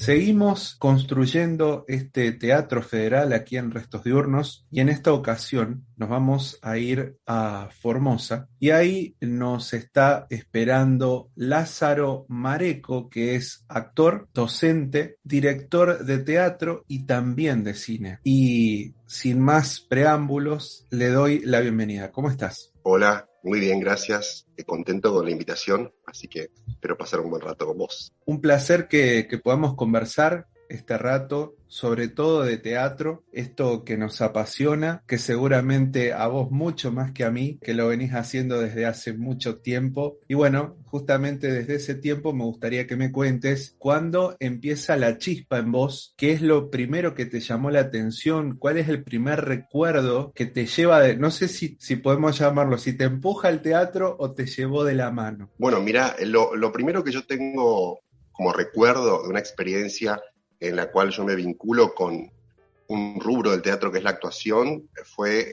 Seguimos construyendo este Teatro Federal aquí en Restos Diurnos y en esta ocasión nos vamos a ir a Formosa y ahí nos está esperando Lázaro Mareco, que es actor, docente, director de teatro y también de cine. Y sin más preámbulos, le doy la bienvenida. ¿Cómo estás? Hola, muy bien, gracias. Contento con la invitación, así que espero pasar un buen rato con vos. Un placer que podamos conversar este rato, sobre todo de teatro, esto que nos apasiona, que seguramente a vos mucho más que a mí, que lo venís haciendo desde hace mucho tiempo. Y bueno, justamente desde ese tiempo me gustaría que me cuentes cuándo empieza la chispa en vos, qué es lo primero que te llamó la atención, cuál es el primer recuerdo que te lleva de, no sé si podemos llamarlo, si te empuja al teatro o te llevó de la mano. Bueno, mira, lo primero que yo tengo como recuerdo de una experiencia en la cual yo me vinculo con un rubro del teatro que es la actuación fue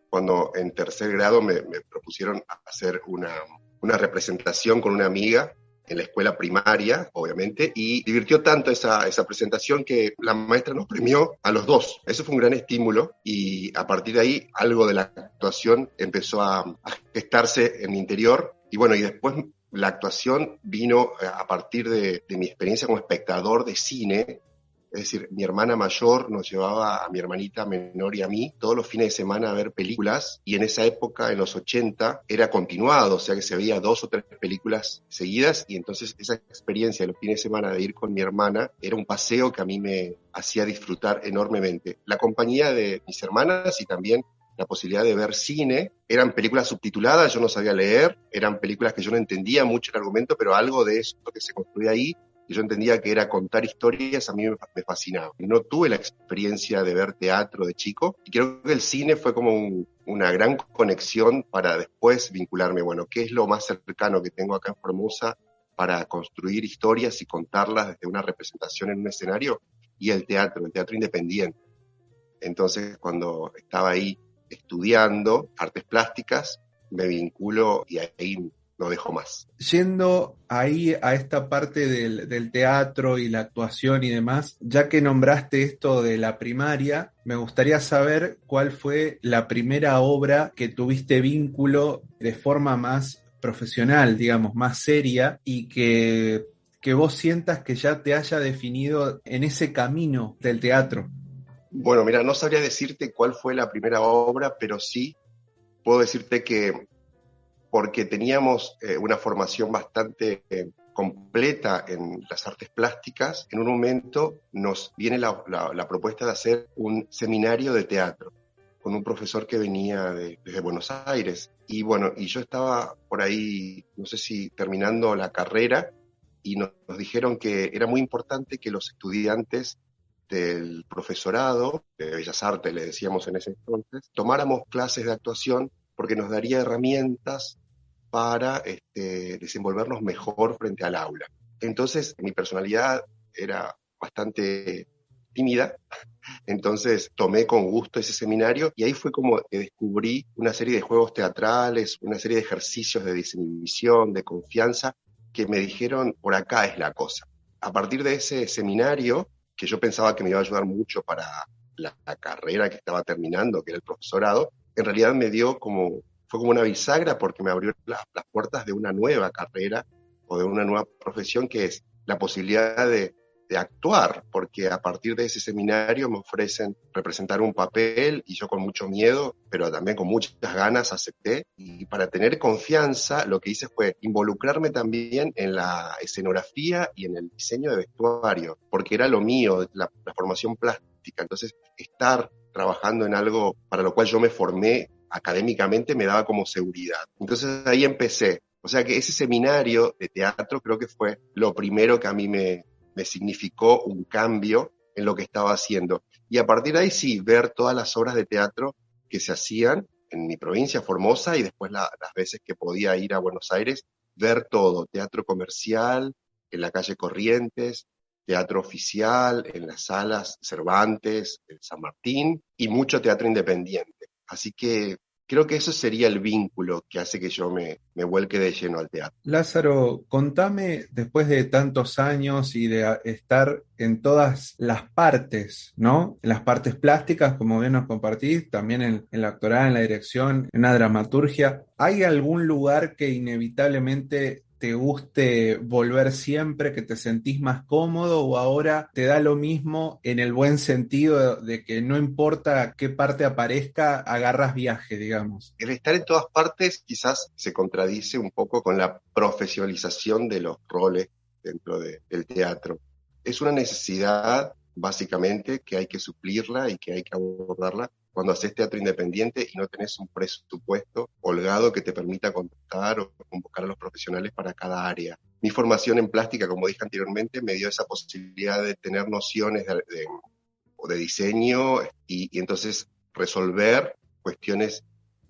cuando en tercer grado me propusieron hacer una representación con una amiga en la escuela primaria, obviamente, y divirtió tanto esa presentación que la maestra nos premió a los dos. Eso fue un gran estímulo y a partir de ahí algo de la actuación empezó a gestarse en mi interior y bueno, y después la actuación vino a partir de mi experiencia como espectador de cine. Es decir, mi hermana mayor nos llevaba a mi hermanita menor y a mí todos los fines de semana a ver películas y en esa época, en los 80, era continuado, o sea que se veía 2 o 3 películas seguidas y entonces esa experiencia de los fines de semana de ir con mi hermana era un paseo que a mí me hacía disfrutar enormemente. La compañía de mis hermanas y también la posibilidad de ver cine, eran películas subtituladas, yo no sabía leer, eran películas que yo no entendía mucho el argumento, pero algo de eso que se construía ahí y yo entendía que era contar historias, a mí me fascinaba. No tuve la experiencia de ver teatro de chico y creo que el cine fue como una gran conexión para después vincularme, bueno, ¿qué es lo más cercano que tengo acá en Formosa para construir historias y contarlas desde una representación en un escenario? Y el teatro independiente. Entonces, cuando estaba ahí estudiando artes plásticas, me vinculo y ahí no dejo más. Yendo ahí a esta parte del teatro y la actuación y demás, ya que nombraste esto de la primaria, me gustaría saber cuál fue la primera obra que tuviste vínculo de forma más profesional, digamos, más seria, y que vos sientas que ya te haya definido en ese camino del teatro. Bueno, mira, no sabría decirte cuál fue la primera obra, pero sí puedo decirte que porque teníamos una formación bastante completa en las artes plásticas, en un momento nos viene la propuesta de hacer un seminario de teatro con un profesor que venía desde Buenos Aires. Y bueno, y yo estaba por ahí, no sé si terminando la carrera, y nos dijeron que era muy importante que los estudiantes del profesorado de Bellas Artes, le decíamos en ese entonces, tomáramos clases de actuación porque nos daría herramientas para desenvolvernos mejor frente al aula. Entonces, mi personalidad era bastante tímida, entonces tomé con gusto ese seminario y ahí fue como que descubrí una serie de juegos teatrales, una serie de ejercicios de desinhibición, de confianza, que me dijeron, por acá es la cosa. A partir de ese seminario, que yo pensaba que me iba a ayudar mucho para la carrera que estaba terminando, que era el profesorado, en realidad fue como una bisagra porque me abrió las puertas de una nueva carrera o de una nueva profesión que es la posibilidad de actuar, porque a partir de ese seminario me ofrecen representar un papel y yo con mucho miedo, pero también con muchas ganas acepté. Y para tener confianza lo que hice fue involucrarme también en la escenografía y en el diseño de vestuario, porque era lo mío, la formación plástica. Entonces, estar trabajando en algo para lo cual yo me formé académicamente me daba como seguridad. Entonces ahí empecé. O sea que ese seminario de teatro creo que fue lo primero que a mí me significó un cambio en lo que estaba haciendo. Y a partir de ahí sí, ver todas las obras de teatro que se hacían en mi provincia, Formosa, y después las veces que podía ir a Buenos Aires, ver todo, teatro comercial, en la calle Corrientes, teatro oficial, en las salas Cervantes, en San Martín, y mucho teatro independiente. Así que creo que eso sería el vínculo que hace que yo me vuelque de lleno al teatro. Lázaro, contame, después de tantos años y de estar en todas las partes, ¿no? En las partes plásticas, como bien nos compartís, también en la actoral, en la dirección, en la dramaturgia, ¿hay algún lugar que inevitablemente te guste volver siempre, que te sentís más cómodo, o ahora te da lo mismo en el buen sentido de que no importa qué parte aparezca, agarras viaje, digamos? El estar en todas partes quizás se contradice un poco con la profesionalización de los roles dentro del teatro. Es una necesidad, básicamente, que hay que suplirla y que hay que abordarla cuando haces teatro independiente y no tenés un presupuesto holgado que te permita contratar o convocar a los profesionales para cada área. Mi formación en plástica, como dije anteriormente, me dio esa posibilidad de tener nociones de diseño y entonces resolver cuestiones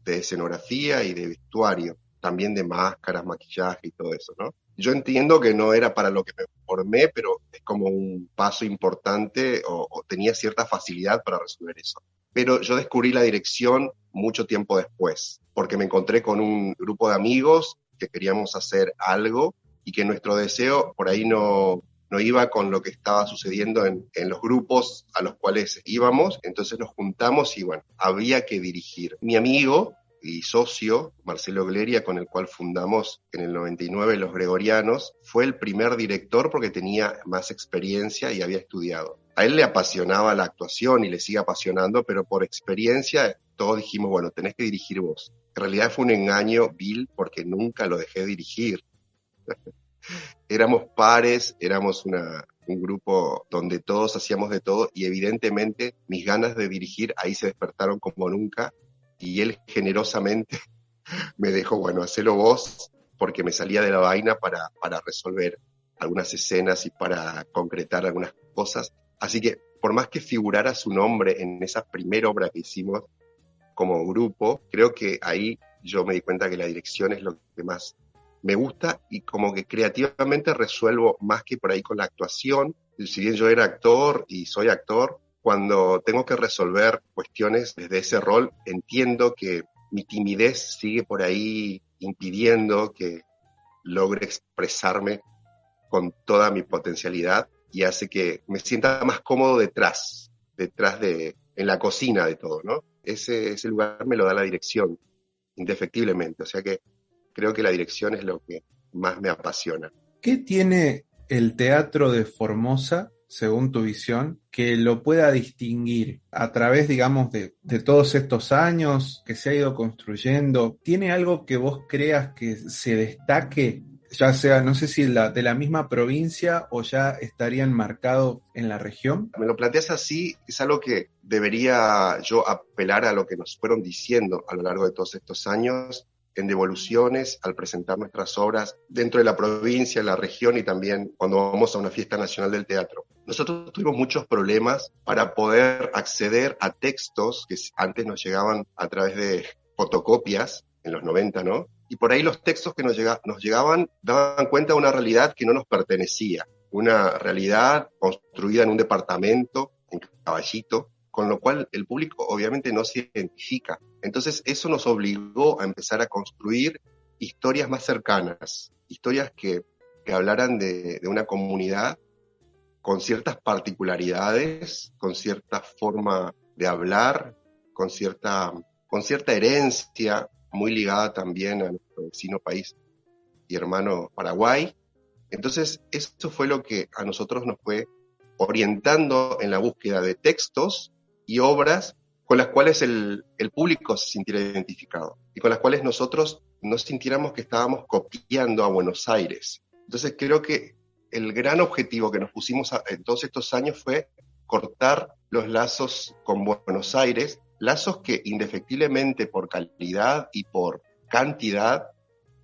de escenografía y de vestuario, también de máscaras, maquillaje y todo eso, ¿no? Yo entiendo que no era para lo que me formé, pero es como un paso importante o tenía cierta facilidad para resolver eso. Pero yo descubrí la dirección mucho tiempo después, porque me encontré con un grupo de amigos que queríamos hacer algo y que nuestro deseo por ahí no iba con lo que estaba sucediendo en los grupos a los cuales íbamos, entonces nos juntamos y bueno, había que dirigir. Mi amigo y socio, Marcelo Gleria, con el cual fundamos en el 99 Los Gregorianos, fue el primer director porque tenía más experiencia y había estudiado. A él le apasionaba la actuación y le sigue apasionando, pero por experiencia todos dijimos, bueno, tenés que dirigir vos. En realidad fue un engaño vil porque nunca lo dejé dirigir. Éramos pares, éramos un grupo donde todos hacíamos de todo y evidentemente mis ganas de dirigir ahí se despertaron como nunca y él generosamente me dejó, bueno, hacelo vos porque me salía de la vaina para resolver algunas escenas y para concretar algunas cosas. Así que por más que figurara su nombre en esa primera obra que hicimos como grupo, creo que ahí yo me di cuenta que la dirección es lo que más me gusta y como que creativamente resuelvo más que por ahí con la actuación. Si bien yo era actor y soy actor, cuando tengo que resolver cuestiones desde ese rol, entiendo que mi timidez sigue por ahí impidiendo que logre expresarme con toda mi potencialidad y hace que me sienta más cómodo detrás en la cocina de todo, ¿no? Ese lugar me lo da la dirección, indefectiblemente. O sea que creo que la dirección es lo que más me apasiona. ¿Qué tiene el teatro de Formosa, según tu visión, que lo pueda distinguir a través, digamos, de todos estos años que se ha ido construyendo? ¿Tiene algo que vos creas que se destaque, ya sea, no sé si de la misma provincia o ya estaría enmarcado en la región? Me lo planteas así, es algo que debería yo apelar a lo que nos fueron diciendo a lo largo de todos estos años, en devoluciones, al presentar nuestras obras dentro de la provincia, la región y también cuando vamos a una fiesta nacional del teatro. Nosotros tuvimos muchos problemas para poder acceder a textos que antes nos llegaban a través de fotocopias, en los 90, ¿no? Y por ahí los textos que nos llegaban daban cuenta de una realidad que no nos pertenecía, una realidad construida en un departamento, en Caballito, con lo cual el público obviamente no se identifica. Entonces eso nos obligó a empezar a construir historias más cercanas, historias que hablaran de una comunidad con ciertas particularidades, con cierta forma de hablar, con cierta herencia muy ligada también a nuestro vecino país y hermano Paraguay. Entonces esto fue lo que a nosotros nos fue orientando en la búsqueda de textos y obras con las cuales el público se sintiera identificado y con las cuales nosotros no sintiéramos que estábamos copiando a Buenos Aires. Entonces creo que el gran objetivo que nos pusimos en todos estos años fue cortar los lazos con Buenos Aires, lazos que indefectiblemente por calidad y por cantidad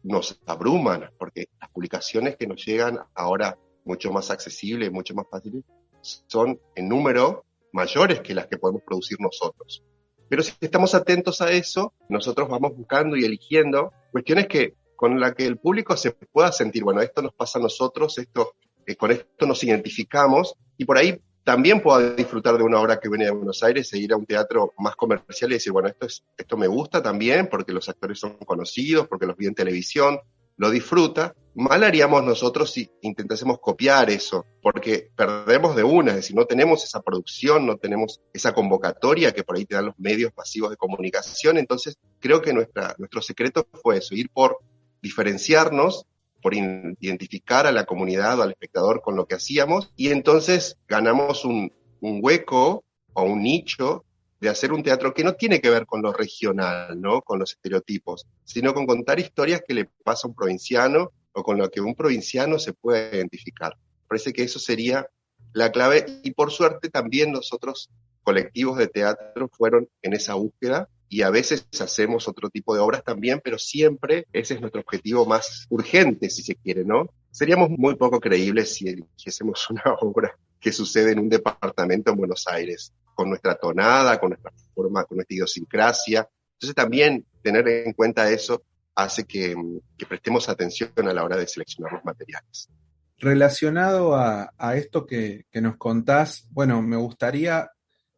nos abruman, porque las publicaciones que nos llegan ahora mucho más accesibles, mucho más fáciles, son en número mayores que las que podemos producir nosotros. Pero si estamos atentos a eso, nosotros vamos buscando y eligiendo cuestiones con las que el público se pueda sentir, bueno, esto nos pasa a nosotros, con esto nos identificamos, y por ahí también pueda disfrutar de una obra que viene de Buenos Aires e ir a un teatro más comercial y decir, bueno, esto me gusta también porque los actores son conocidos, porque los vi en televisión, lo disfruta. Mal haríamos nosotros si intentásemos copiar eso, porque perdemos de una, es decir, no tenemos esa producción, no tenemos esa convocatoria que por ahí te dan los medios masivos de comunicación. Entonces creo que nuestro secreto fue eso, ir por diferenciarnos, por identificar a la comunidad o al espectador con lo que hacíamos, y entonces ganamos un hueco o un nicho de hacer un teatro que no tiene que ver con lo regional, ¿no? Con los estereotipos, sino con contar historias que le pasa a un provinciano o con lo que un provinciano se puede identificar. Parece que eso sería la clave, y por suerte también los otros colectivos de teatro fueron en esa búsqueda, y a veces hacemos otro tipo de obras también, pero siempre ese es nuestro objetivo más urgente, si se quiere, ¿no? Seríamos muy poco creíbles si eligiésemos una obra que sucede en un departamento en Buenos Aires, con nuestra tonada, con nuestra forma, con nuestra idiosincrasia. Entonces también tener en cuenta eso hace que prestemos atención a la hora de seleccionar los materiales. Relacionado a esto que nos contás, bueno, me gustaría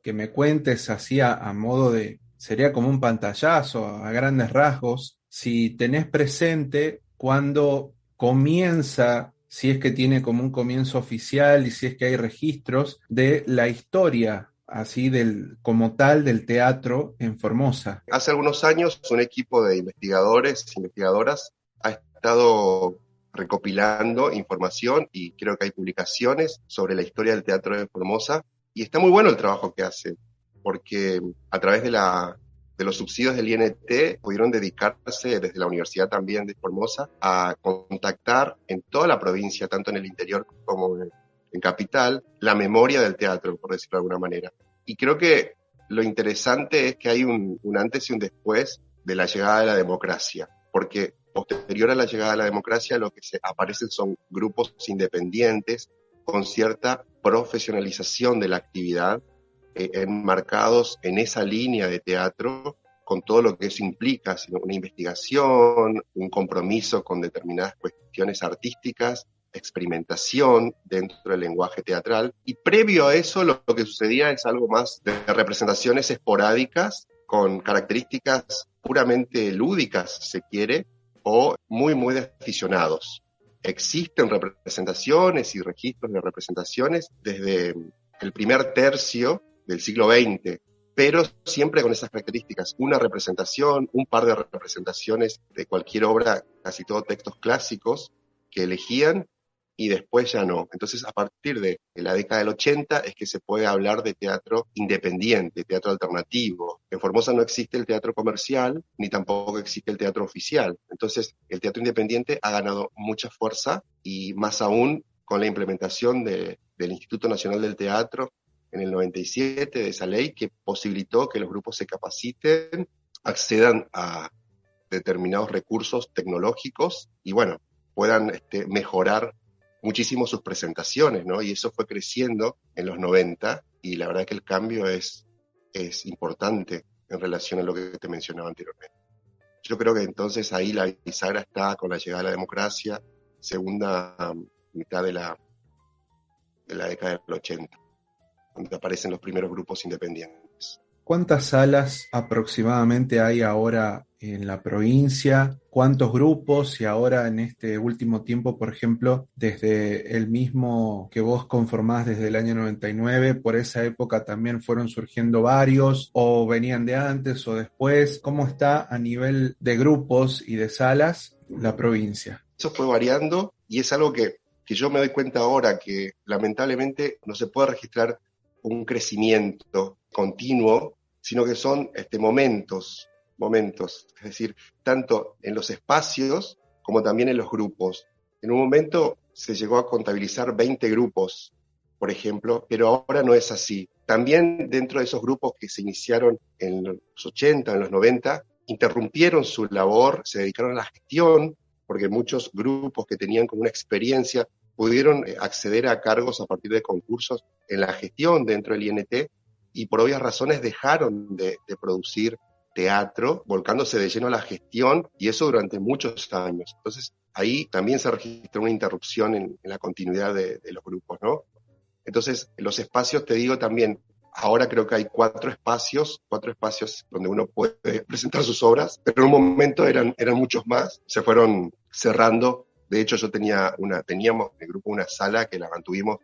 que me cuentes así a modo de, sería como un pantallazo, a grandes rasgos, si tenés presente cuándo comienza, si es que tiene como un comienzo oficial y si es que hay registros de la historia, así como tal, del teatro en Formosa. Hace algunos años un equipo de investigadores, investigadoras, ha estado recopilando información y creo que hay publicaciones sobre la historia del teatro de Formosa, y está muy bueno el trabajo que hacen, porque a través de los subsidios del INT pudieron dedicarse desde la Universidad también de Formosa a contactar en toda la provincia, tanto en el interior como en Capital, la memoria del teatro, por decirlo de alguna manera. Y creo que lo interesante es que hay un antes y un después de la llegada de la democracia, porque posterior a la llegada de la democracia lo que aparecen son grupos independientes con cierta profesionalización de la actividad, enmarcados en esa línea de teatro, con todo lo que eso implica, sino una investigación, un compromiso con determinadas cuestiones artísticas, experimentación dentro del lenguaje teatral. Y previo a eso lo que sucedía es algo más de representaciones esporádicas con características puramente lúdicas, si se quiere, o muy, muy de aficionados. Existen representaciones y registros de representaciones desde el primer tercio del siglo XX, pero siempre con esas características, una representación, un par de representaciones de cualquier obra, casi todo textos clásicos que elegían, y después ya no. Entonces, a partir de la década del 80 es que se puede hablar de teatro independiente, teatro alternativo. En Formosa no existe el teatro comercial, ni tampoco existe el teatro oficial. Entonces, el teatro independiente ha ganado mucha fuerza, y más aún con la implementación del Instituto Nacional del Teatro en el 97, de esa ley que posibilitó que los grupos se capaciten, accedan a determinados recursos tecnológicos y, bueno, puedan mejorar muchísimo sus presentaciones, ¿no? Y eso fue creciendo en los 90, y la verdad que el cambio es importante en relación a lo que te mencionaba anteriormente. Yo creo que entonces ahí la bisagra está con la llegada de la democracia, segunda mitad de la década del 80, donde aparecen los primeros grupos independientes. ¿Cuántas salas aproximadamente hay ahora en la provincia? ¿Cuántos grupos? Y ahora en este último tiempo, por ejemplo, desde el mismo que vos conformás desde el año 99, por esa época también fueron surgiendo varios, o venían de antes o después. ¿Cómo está a nivel de grupos y de salas la provincia? Eso fue variando, y es algo que yo me doy cuenta ahora, que lamentablemente no se puede registrar un crecimiento continuo, sino que son momentos, es decir, tanto en los espacios como también en los grupos. En un momento se llegó a contabilizar 20 grupos, por ejemplo, pero ahora no es así. También dentro de esos grupos que se iniciaron en los 80, en los 90, interrumpieron su labor, se dedicaron a la gestión, porque muchos grupos que tenían como una experiencia pudieron acceder a cargos a partir de concursos en la gestión dentro del INT, y por obvias razones dejaron de producir teatro, volcándose de lleno a la gestión, y eso durante muchos años. Entonces, ahí también se registró una interrupción en la continuidad de los grupos, ¿no? Entonces, los espacios, te digo también, ahora creo que hay cuatro espacios donde uno puede presentar sus obras, pero en un momento eran muchos más, se fueron cerrando. De hecho, teníamos en el grupo una sala que la mantuvimos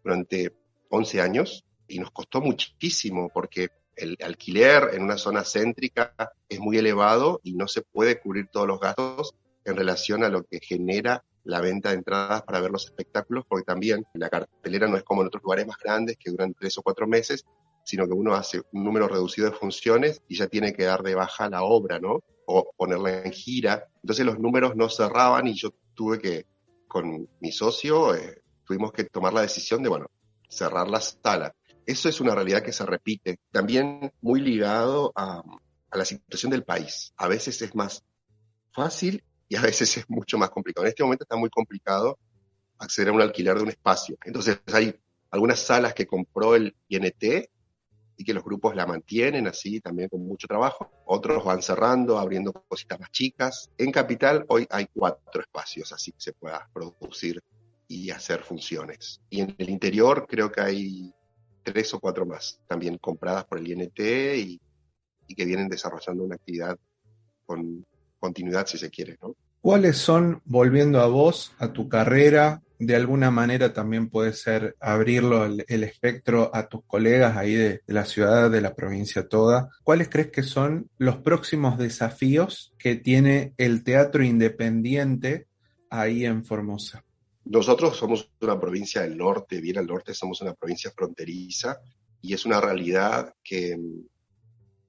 durante 11 años y nos costó muchísimo porque el alquiler en una zona céntrica es muy elevado y no se puede cubrir todos los gastos en relación a lo que genera la venta de entradas para ver los espectáculos, porque también la cartelera no es como en otros lugares más grandes que duran 3 o 4 meses, sino que uno hace un número reducido de funciones y ya tiene que dar de baja la obra, ¿no? O ponerla en gira. Entonces los números no cerraban y yo tuve que, con mi socio, tuvimos que tomar la decisión de, bueno, cerrar la sala. Eso es una realidad que se repite, también muy ligado a la situación del país. A veces es más fácil y a veces es mucho más complicado. En este momento está muy complicado acceder a un alquiler de un espacio. Entonces hay algunas salas que compró el INT y que los grupos la mantienen así también con mucho trabajo. Otros van cerrando, abriendo cositas más chicas. En Capital hoy hay 4 espacios así que se pueda producir y hacer funciones. Y en el interior creo que hay 3 o 4 más, también compradas por el INT y que vienen desarrollando una actividad con continuidad, si se quiere, ¿no? ¿Cuáles son, volviendo a vos, a tu carrera, de alguna manera también puede ser abrirlo el espectro a tus colegas ahí de la ciudad, de la provincia toda? ¿Cuáles crees que son los próximos desafíos que tiene el teatro independiente ahí en Formosa? Nosotros somos una provincia del norte, bien al norte, somos una provincia fronteriza y es una realidad que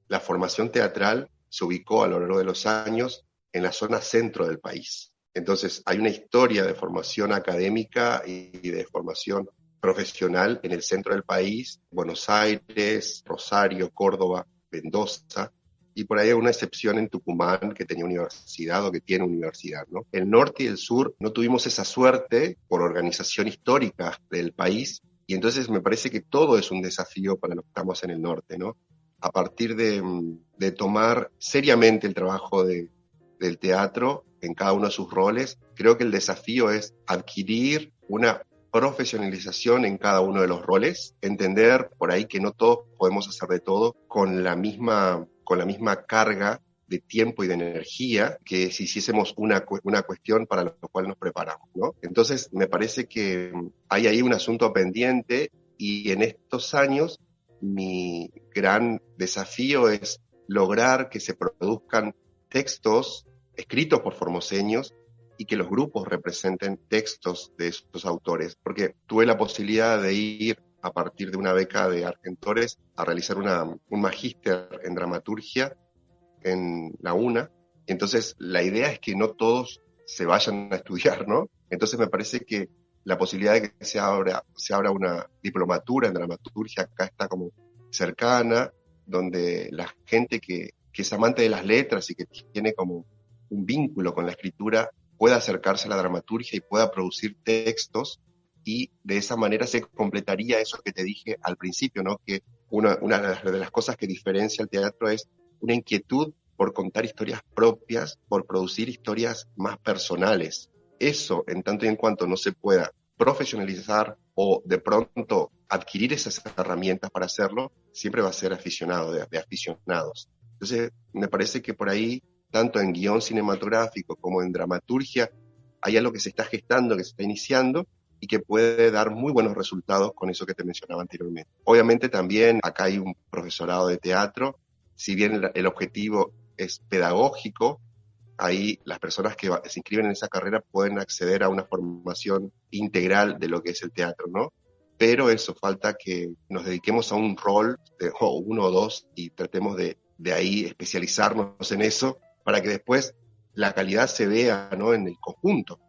la formación teatral se ubicó a lo largo de los años en la zona centro del país. Entonces, hay una historia de formación académica y de formación profesional en el centro del país, Buenos Aires, Rosario, Córdoba, Mendoza, y por ahí hay una excepción en Tucumán que tenía universidad o que tiene universidad, ¿no? El norte y el sur no tuvimos esa suerte por organización histórica del país, y entonces me parece que todo es un desafío para los que estamos en el norte, ¿no? A partir de tomar seriamente el trabajo del teatro en cada uno de sus roles, creo que el desafío es adquirir una profesionalización en cada uno de los roles, entender por ahí que no todos podemos hacer de todo con la misma carga de tiempo y de energía que si hiciésemos una cuestión para lo cual nos preparamos, ¿no? Entonces, me parece que hay ahí un asunto pendiente y en estos años mi gran desafío es lograr que se produzcan textos escritos por formoseños y que los grupos representen textos de esos autores, porque tuve la posibilidad de ir a partir de una beca de Argentores a realizar un magíster en dramaturgia en la UNA. Entonces, la idea es que no todos se vayan a estudiar, ¿no? Entonces, me parece que la posibilidad de que se abra una diplomatura en dramaturgia acá está como cercana, donde la gente que es amante de las letras y que tiene como un vínculo con la escritura pueda acercarse a la dramaturgia y pueda producir textos, y de esa manera se completaría eso que te dije al principio, ¿no? Que una de las cosas que diferencia el teatro es una inquietud por contar historias propias, por producir historias más personales. Eso, en tanto y en cuanto no se pueda profesionalizar o de pronto adquirir esas herramientas para hacerlo, siempre va a ser aficionado, de aficionados. Entonces, me parece que por ahí, tanto en guión cinematográfico como en dramaturgia, hay algo que se está gestando, que se está iniciando y que puede dar muy buenos resultados con eso que te mencionaba anteriormente. Obviamente también acá hay un profesorado de teatro, si bien el objetivo es pedagógico, ahí las personas que se inscriben en esa carrera pueden acceder a una formación integral de lo que es el teatro, ¿no? Pero eso, falta que nos dediquemos a un rol, o uno o dos, y tratemos de ahí especializarnos en eso, para que después la calidad se vea, ¿no? En el conjunto.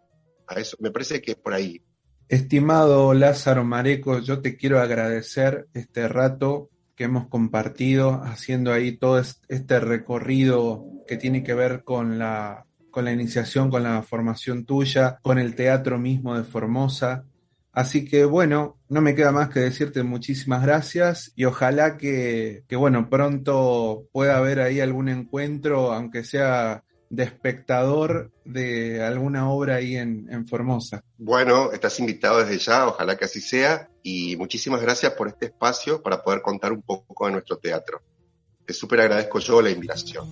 A eso, me parece que es por ahí. Estimado Lázaro Mareco, yo te quiero agradecer este rato que hemos compartido haciendo ahí todo este recorrido que tiene que ver con la iniciación, con la formación tuya, con el teatro mismo de Formosa. Así que bueno, no me queda más que decirte muchísimas gracias y ojalá que bueno, pronto pueda haber ahí algún encuentro, aunque sea de espectador de alguna obra ahí en Formosa. Bueno, estás invitado desde ya, ojalá que así sea, y muchísimas gracias por este espacio para poder contar un poco de nuestro teatro. Te súper agradezco yo la invitación.